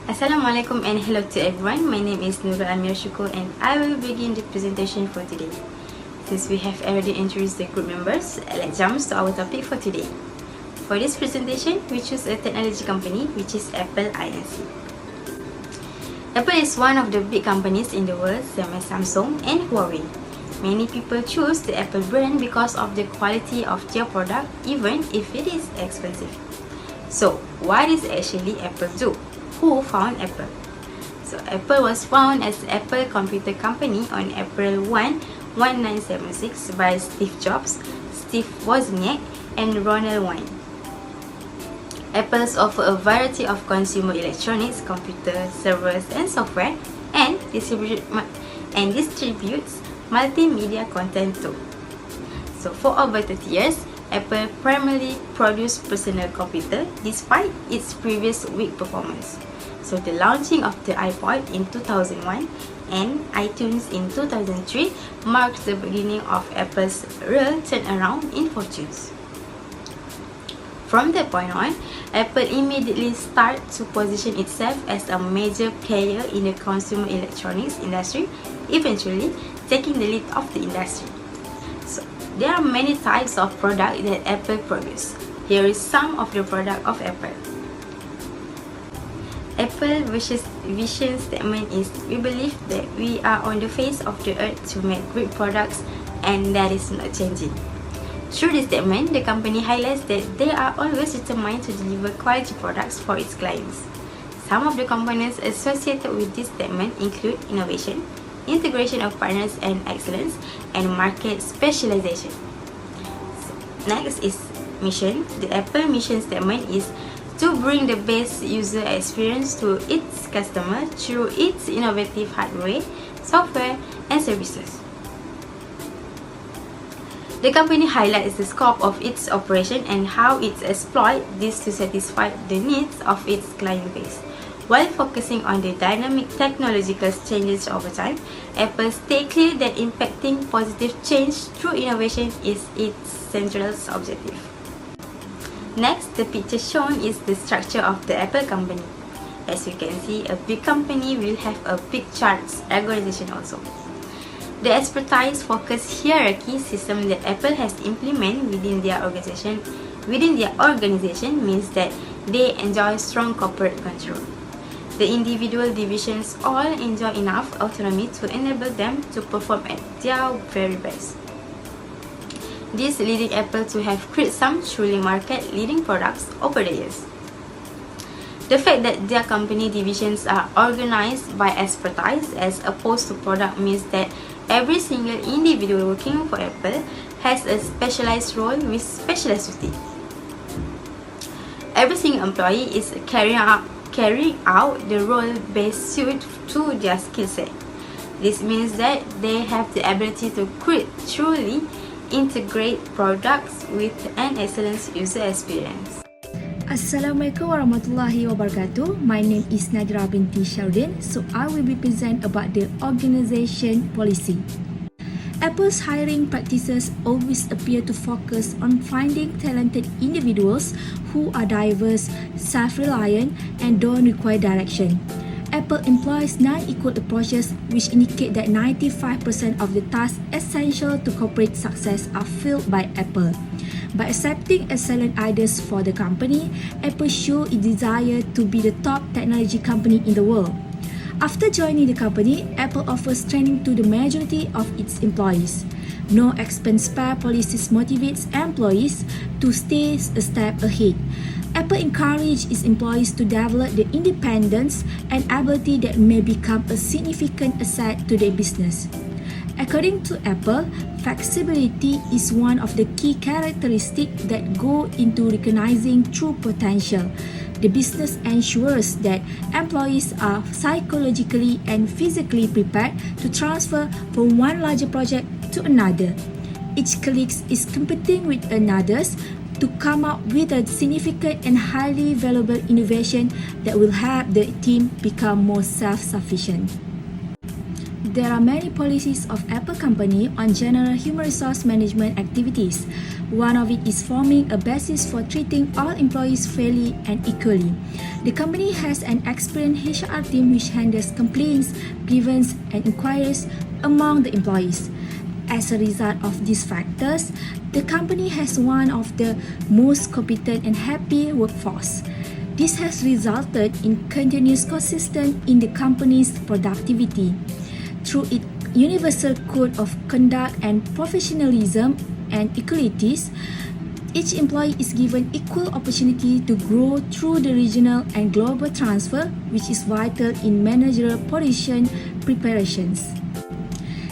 Assalamualaikum and hello to everyone. My name is Nurul Amir Shukur and I will begin the presentation for today. Since we have already introduced the group members, let's jump to our topic for today. For this presentation, we choose a technology company which is Apple Inc. Apple is one of the big companies in the world, same as Samsung and Huawei. Many people choose the Apple brand because of the quality of their product, even if it is expensive. So, what is actually Apple do? Who found Apple? So, Apple was founded as Apple Computer Company on April 1, 1976 by Steve Jobs, Steve Wozniak, and Ronald Wayne. Apple offers a variety of consumer electronics, computers, servers, and software, and distributes multimedia content too. So for over 30 years, Apple primarily produced personal computer despite its previous weak performance. So the launching of the iPod in 2001 and iTunes in 2003 marked the beginning of Apple's real turnaround in fortunes. From that point on, Apple immediately started to position itself as a major player in the consumer electronics industry, eventually taking the lead of the industry. So, there are many types of products that Apple produces. Here is some of the products of Apple. Apple's vision statement is, we believe that we are on the face of the earth to make great products and that is not changing. Through this statement, the company highlights that they are always determined to deliver quality products for its clients. Some of the components associated with this statement include innovation, integration of partners and excellence, and market specialization. Next is mission. The Apple mission statement is to bring the best user experience to its customer through its innovative hardware, software, and services. The company highlights the scope of its operation and how it exploits this to satisfy the needs of its client base. While focusing on the dynamic technological changes over time, Apple states clearly that impacting positive change through innovation is its central objective. Next, the picture shown is the structure of the Apple company. As you can see, a big company will have a big charts organization also. The expertise-focused hierarchy system that Apple has implemented within their organization means that they enjoy strong corporate control. The individual divisions all enjoy enough autonomy to enable them to perform at their very best. This leading Apple to have created some truly market-leading products over the years. The fact that their company divisions are organized by expertise as opposed to product means that every single individual working for Apple has a specialized role with specialized duty. Every single employee is carrying out the role best suited to their skill set. This means that they have the ability to create truly integrate products with an excellent user experience. Assalamualaikum warahmatullahi wabarakatuh. My name is Nadira binti Shaudin. So I will be present about the organization policy. Apple's hiring practices always appear to focus on finding talented individuals who are diverse, self-reliant, and don't require direction. Apple employs 9 equal approaches, which indicate that 95% of the tasks essential to corporate success are filled by Apple. By accepting excellent ideas for the company, Apple shows its desire to be the top technology company in the world. After joining the company, Apple offers training to the majority of its employees. No expense spare policies motivates employees to stay a step ahead. Apple encourages its employees to develop the independence and ability that may become a significant asset to their business. According to Apple, flexibility is one of the key characteristics that go into recognizing true potential. The business ensures that employees are psychologically and physically prepared to transfer from one larger project to another. Each colleague is competing with others to come up with a significant and highly valuable innovation that will help the team become more self-sufficient. There are many policies of Apple company on general human resource management activities. One of it is forming a basis for treating all employees fairly and equally. The company has an experienced HR team which handles complaints, grievances, and inquiries among the employees. As a result of these factors, the company has one of the most competent and happy workforce. This has resulted in continuous consistency in the company's productivity. Through its universal code of conduct and professionalism and equalities, each employee is given equal opportunity to grow through the regional and global transfer, which is vital in managerial position preparations.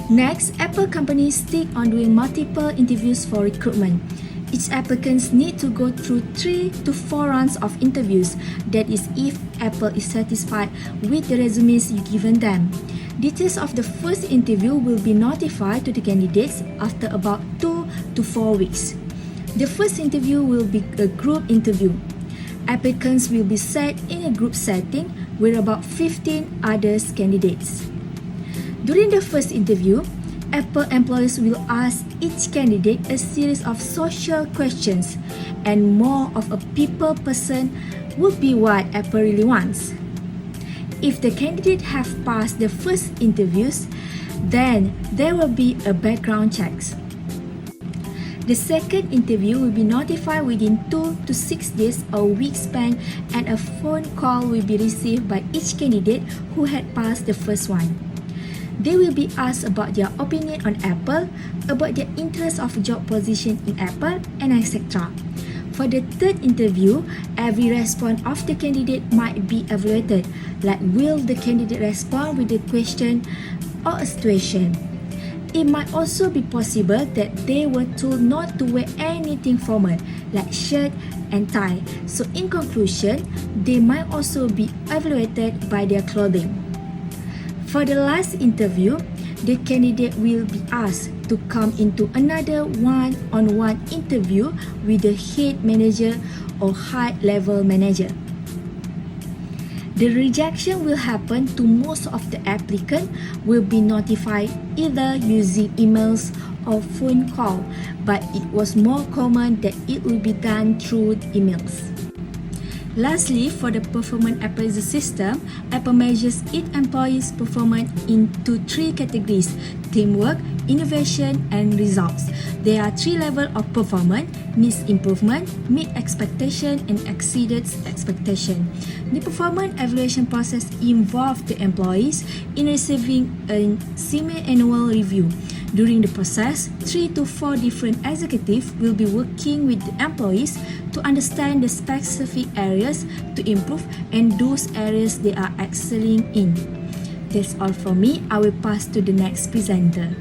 Next, Apple companies stick on doing multiple interviews for recruitment. Each applicants need to go through 3 to 4 rounds of interviews. That is if Apple is satisfied with the resumes you given them. Details of the first interview will be notified to the candidates after about 2 to 4 weeks. The first interview will be a group interview. Applicants will be set in a group setting with about 15 other candidates. During the first interview, Apple employees will ask each candidate a series of social questions, and more of a people person would be what Apple really wants. If the candidate have passed the first interviews, then there will be a background checks. The second interview will be notified within 2 to 6 days or week span, and a phone call will be received by each candidate who had passed the first one. They will be asked about their opinion on Apple, about their interest of job position in Apple, and etc. For the third interview, every response of the candidate might be evaluated, like will the candidate respond with a question or a situation. It might also be possible that they were told not to wear anything formal, like shirt and tie. So in conclusion, they might also be evaluated by their clothing. For the last interview, the candidate will be asked to come into another one-on-one interview with the head manager or high-level manager. The rejection will happen to most of the applicants will be notified either using emails or phone call, but it was more common that it will be done through emails. Lastly, for the performance appraisal system, Apple measures its employees' performance into 3 categories: teamwork, innovation, and results. There are 3 levels of performance: needs improvement, meet expectation, and exceeded expectation. The performance evaluation process involves the employees in receiving a semi-annual review. During the process, 3 to 4 different executives will be working with the employees to understand the specific areas to improve and those areas they are excelling in. That's all from me. I will pass to the next presenter.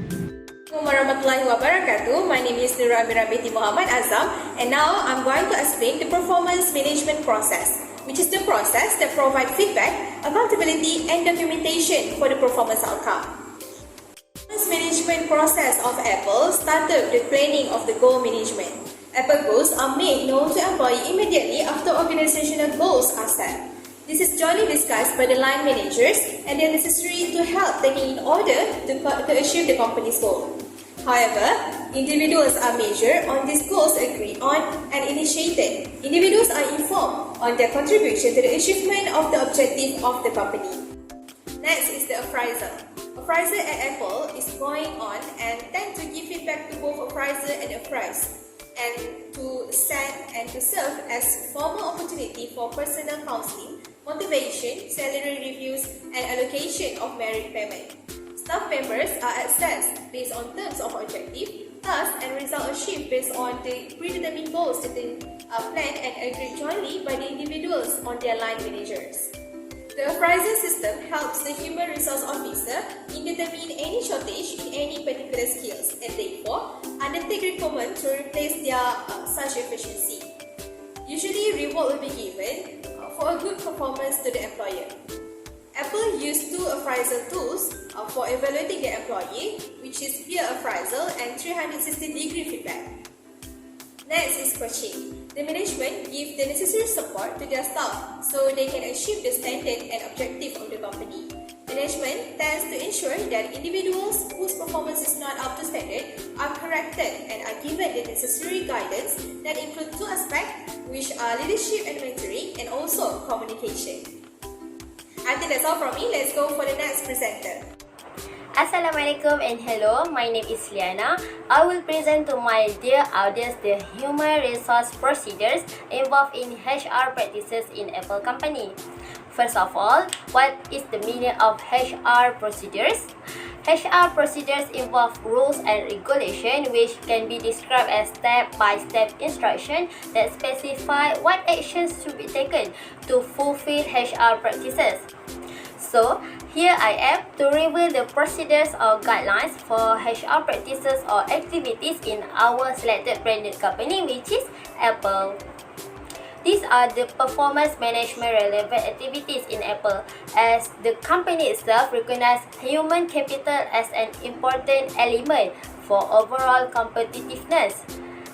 Assalamualaikum warahmatullahi wabarakatuh. My name is Nur Amira binti Muhammad Azam, and now I'm going to explain the performance management process, which is the process that provides feedback, accountability, and documentation for the performance outcome. The management process of Apple started with the planning of the goal management. Apple goals are made known to employees immediately after organizational goals are set. This is jointly discussed by the line managers and they are necessary to help taking in order to achieve the company's goal. However, individuals are measured on these goals agreed on and initiated. Individuals are informed on their contribution to the achievement of the objective of the company. Next is the appraisal. Appraisal at Apple is going on and tend to give feedback to both appraiser and appraised, and to serve as formal opportunity for personal counseling, motivation, salary reviews, and allocation of merit payment. Staff members are assessed based on terms of objective, tasks, and result achieved based on the predetermined goals that are planned and agreed jointly by the individuals on their line managers. The appraisal system helps the human resource officer in determining any shortage in any particular skills and therefore undertake recruitment to replace their such efficiency. Usually, reward will be given for a good performance to the employer. Apple used 2 appraisal tools for evaluating the employee, which is peer appraisal and 360-degree feedback. Next is coaching. The management gives the necessary support to their staff so they can achieve the standard and objective of the company. Management tends to ensure that individuals whose performance is not up to standard are corrected and are given the necessary guidance that include two aspects, which are leadership and mentoring and also communication. I think that's all from me. Let's go for the next presenter. Assalamualaikum and hello, my name is Liana. I will present to my dear audience the human resource procedures involved in HR practices in Apple company. First of all, what is the meaning of HR procedures? HR procedures involve rules and regulation which can be described as step-by-step instruction that specify what actions should be taken to fulfill HR practices. So, here I am to reveal the procedures or guidelines for HR practices or activities in our selected branded company, which is Apple. These are the performance management relevant activities in Apple, as the company itself recognizes human capital as an important element for overall competitiveness.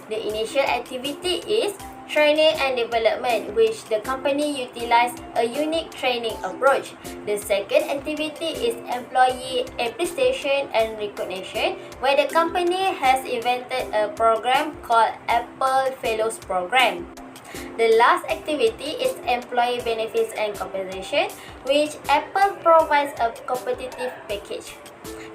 The initial activity is training and development, which the company utilizes a unique training approach. The second activity is employee appreciation and recognition, where the company has invented a program called Apple Fellows Program. The last activity is employee benefits and compensation, which Apple provides a competitive package.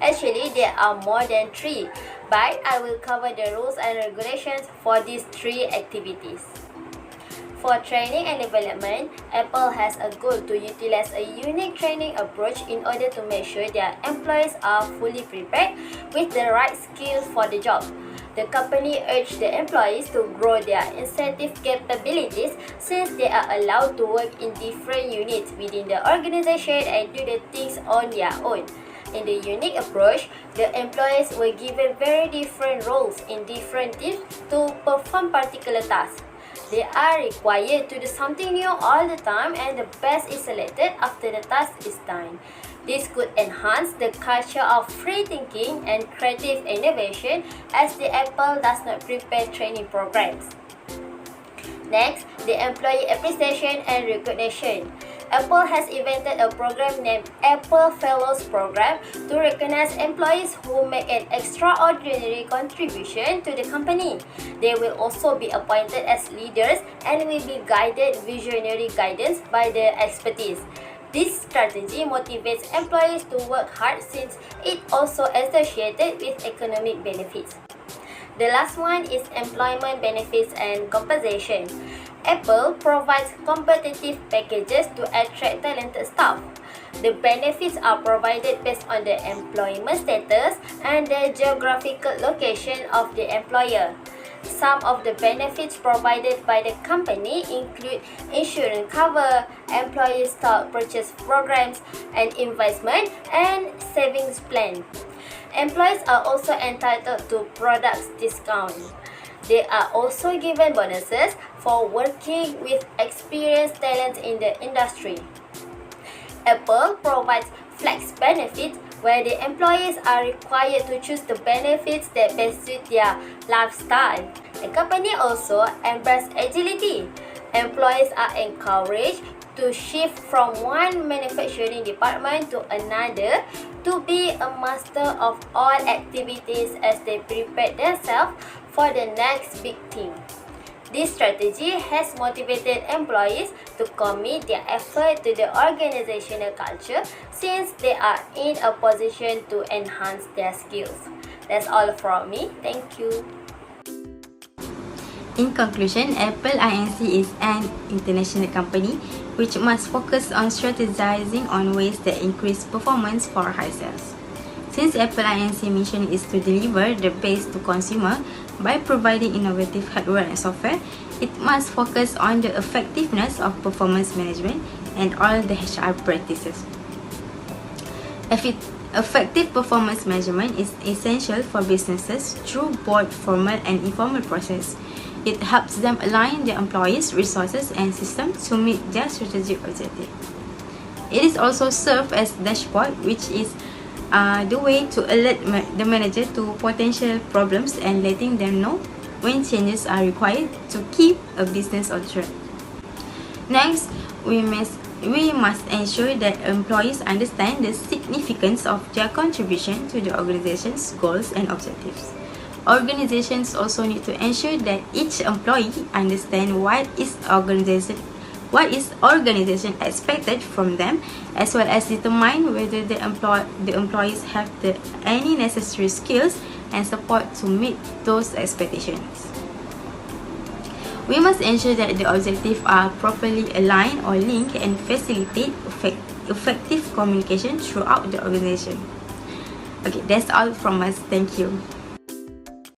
Actually, there are more than 3, but I will cover the rules and regulations for these 3 activities. For training and development, Apple has a goal to utilize a unique training approach in order to make sure their employees are fully prepared with the right skills for the job. The company urges the employees to grow their incentive capabilities since they are allowed to work in different units within the organization and do the things on their own. In the unique approach, the employees were given very different roles in different teams to perform particular tasks. They are required to do something new all the time, and the best is selected after the task is done. This could enhance the culture of free thinking and creative innovation, as the Apple does not prepare training programs. Next, the employee appreciation and recognition. Apple has invented a program named Apple Fellows Program to recognize employees who make an extraordinary contribution to the company. They will also be appointed as leaders and will be guided visionary guidance by their expertise. This strategy motivates employees to work hard since it also associated with economic benefits. The last one is employment benefits and compensation. Apple provides competitive packages to attract talented staff. The benefits are provided based on the employment status and the geographical location of the employer. Some of the benefits provided by the company include insurance cover, employee stock purchase programs, and investment and savings plan. Employees are also entitled to products discount. They are also given bonuses for working with experienced talent in the industry. Apple provides flex benefits where the employees are required to choose the benefits that best suit their lifestyle. The company also embraces agility. Employees are encouraged to shift from one manufacturing department to another to be a master of all activities as they prepare themselves for the next big thing. This strategy has motivated employees to commit their effort to the organizational culture since they are in a position to enhance their skills. That's all from me. Thank you. In conclusion, Apple Inc. is an international company which must focus on strategizing on ways that increase performance for high sales. Since Apple Inc. mission is to deliver the best to consumer by providing innovative hardware and software, it must focus on the effectiveness of performance management and all the HR practices. Effective performance measurement is essential for businesses through both formal and informal process. It helps them align their employees, resources, and systems to meet their strategic objective. It is also served as dashboard, which is the way to alert the manager to potential problems and letting them know when changes are required to keep a business on track. Next, we must we must ensure that employees understand the significance of their contribution to the organization's goals and objectives. Organizations also need to ensure that each employee understand what is organization expected from them, as well as determine whether the employees have any necessary skills and support to meet those expectations. We must ensure that the objectives are properly aligned or linked and facilitate effective communication throughout the organization. Okay, that's all from us. Thank you.